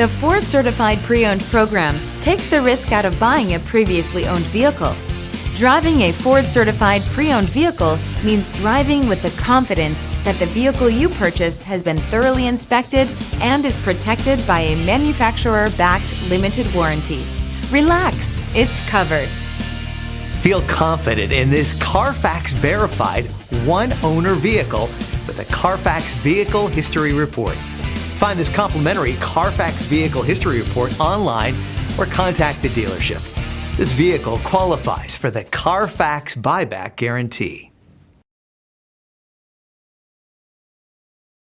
The Ford Certified Pre-Owned program takes the risk out of buying a previously owned vehicle. Driving a Ford Certified Pre-Owned vehicle means driving with the confidence that the vehicle you purchased has been thoroughly inspected and is protected by a manufacturer-backed limited warranty. Relax, it's covered. Feel confident in this Carfax-verified one-owner vehicle with a Carfax Vehicle History Report. Find this complimentary Carfax Vehicle History Report online or contact the dealership. This vehicle qualifies for the Carfax Buyback Guarantee.